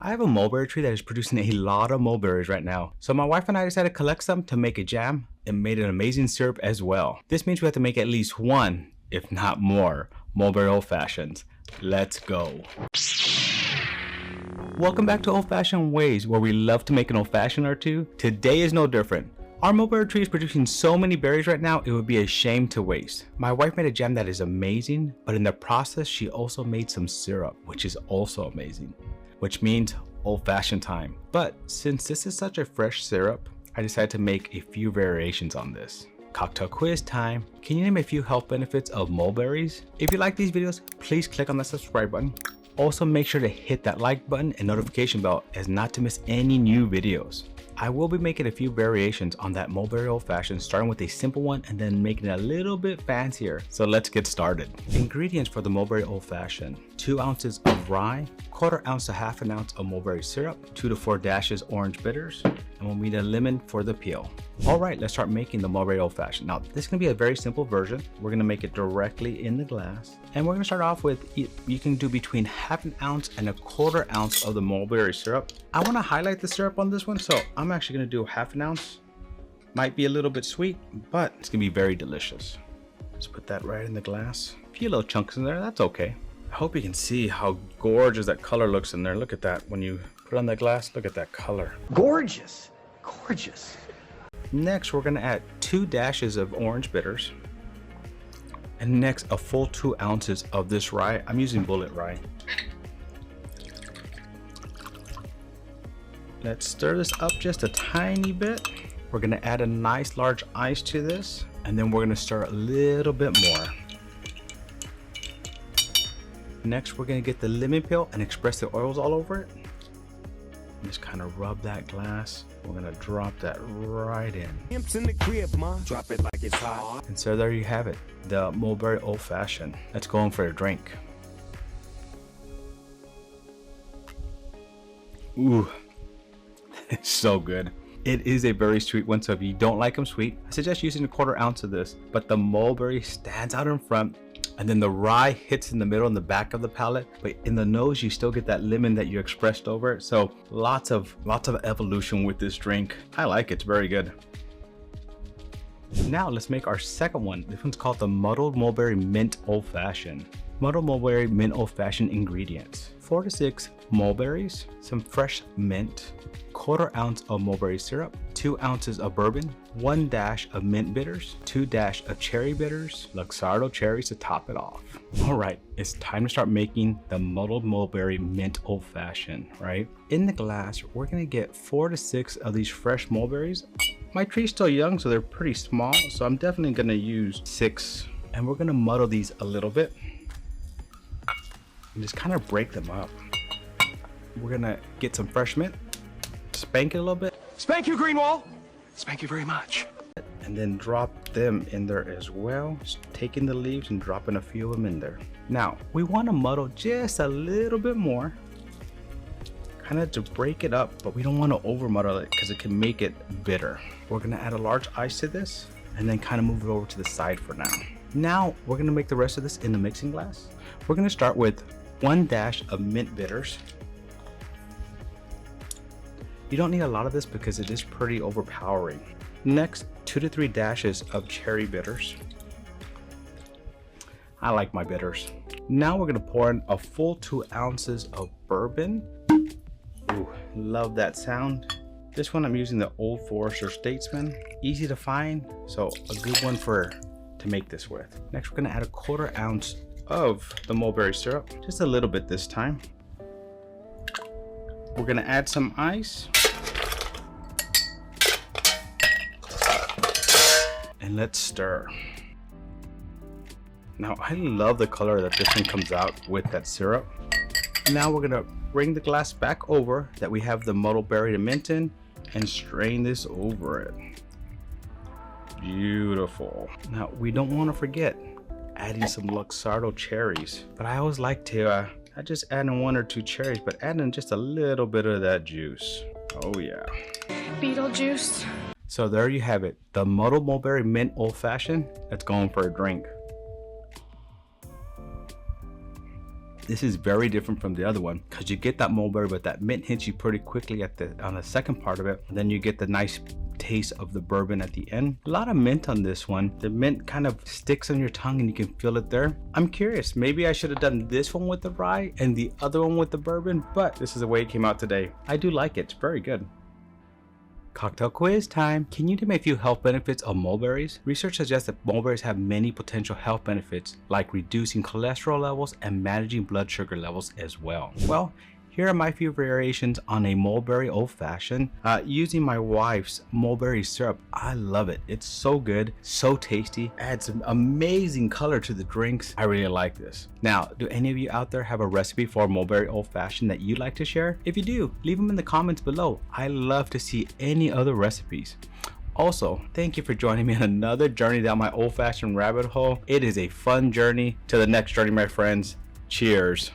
I have a mulberry tree that is producing a lot of mulberries right now. So my wife and I decided to collect some to make a jam and made an amazing syrup as well. This means we have to make at least one, if not more, Mulberry Old Fashions. Let's go. Welcome back to Old Fashioned Ways, where we love to make an old fashioned or two. Today is no different. Our mulberry tree is producing so many berries right now, it would be a shame to waste. My wife made a jam that is amazing, but in the process, she also made some syrup, which is also amazing, which means old fashioned time. But since this is such a fresh syrup, I decided to make a few variations on this. Cocktail quiz time. Can you name a few health benefits of mulberries? If you like these videos, please click on the subscribe button. Also make sure to hit that like button and notification bell as not to miss any new videos. I will be making a few variations on that Mulberry Old Fashioned, starting with a simple one and then making it a little bit fancier. So let's get started. Ingredients for the Mulberry Old Fashioned: 2 ounces of rye, 1/4 ounce to 1/2 ounce of mulberry syrup, 2 to 4 dashes orange bitters, and we'll need a lemon for the peel. All right, let's start making the Mulberry Old Fashioned. Now, this is gonna be a very simple version. We're gonna make it directly in the glass. And we're gonna start off with, you can do between 1/2 ounce and 1/4 ounce of the mulberry syrup. I wanna highlight the syrup on this one, so I'm actually gonna do 1/2 ounce. Might be a little bit sweet, but it's gonna be very delicious. Let's put that right in the glass. A few little chunks in there, that's okay. I hope you can see how gorgeous that color looks in there. Look at that. When you put it on the glass, look at that color. Gorgeous, gorgeous. Next, we're gonna add 2 dashes of orange bitters. And next, a full 2 ounces of this rye. I'm using bullet rye. Let's stir this up just a tiny bit. We're gonna add a nice large ice to this, and then we're gonna stir a little bit more. Next, we're gonna get the lemon peel and express the oils all over it. Just kind of rub that glass. We're gonna drop that right in. In the crib, ma. Drop it like it's hot. And so there you have it, the Mulberry Old Fashioned. Let's go in for a drink. Ooh, it's so good. It is a very sweet one, so if you don't like them sweet, I suggest using 1/4 ounce of this. But the mulberry stands out in front, and then the rye hits in the middle and the back of the palate, but in the nose you still get that lemon that you expressed over it. So lots of evolution with this drink. I like it, it's very good. Now let's make our second one. This one's called the Muddled Mulberry Mint Old Fashioned. Muddled Mulberry Mint Old Fashioned ingredients: 4 to 6 mulberries, some fresh mint, 1/4 ounce of mulberry syrup, 2 ounces of bourbon, 1 dash of mint bitters, 2 dash of cherry bitters, Luxardo cherries to top it off. All right, it's time to start making the Muddled Mulberry Mint Old Fashioned, right? In the glass, we're gonna get 4 to 6 of these fresh mulberries. My tree's still young, so they're pretty small, so I'm definitely gonna use 6. And we're gonna muddle these a little bit and just kind of break them up. We're gonna get some fresh mint, spank it a little bit. Spank you, Greenwald. Spank you very much. And then drop them in there as well. Just taking the leaves and dropping a few of them in there. Now, we want to muddle just a little bit more, kind of to break it up, but we don't want to over muddle it because it can make it bitter. We're gonna add a large ice to this and then kind of move it over to the side for now. Now, we're gonna make the rest of this in the mixing glass. We're gonna start with 1 dash of mint bitters. You don't need a lot of this because it is pretty overpowering. Next, 2 to 3 dashes of cherry bitters. I like my bitters. Now we're gonna pour in a full 2 ounces of bourbon. Ooh, love that sound. This one I'm using the Old Forester Statesman. Easy to find, so a good one to make this with. Next, we're gonna add a 1/4 ounce of the mulberry syrup, just a little bit this time. We're gonna add some ice. And let's stir. Now, I love the color that this one comes out with that syrup. Now we're gonna bring the glass back over that we have the muddled berry and mint in and strain this over it. Beautiful. Now, we don't wanna forget adding some Luxardo cherries, but I always like to not just add in 1 or 2 cherries, but add in just a little bit of that juice. Oh yeah. Beetlejuice. So there you have it, the Muddled Mulberry Mint Old Fashioned. Let's go in for a drink. This is very different from the other one because you get that mulberry, but that mint hits you pretty quickly on the second part of it. And then you get the nice taste of the bourbon at the end. A lot of mint on this one. The mint kind of sticks on your tongue and you can feel it there. I'm curious, maybe I should have done this one with the rye and the other one with the bourbon, but this is the way it came out today. I do like it. It's very good. Cocktail quiz time. Can you name a few health benefits of mulberries? Research suggests that mulberries have many potential health benefits, like reducing cholesterol levels and managing blood sugar levels as well. Well, here are my few variations on a mulberry old fashioned using my wife's mulberry syrup. I love it. It's so good, so tasty, adds some amazing color to the drinks. I really like this. Now, do any of you out there have a recipe for mulberry old fashioned that you'd like to share? If you do, leave them in the comments below. I love to see any other recipes. Also, thank you for joining me on another journey down my old fashioned rabbit hole. It is a fun journey. To the next journey, my friends. Cheers.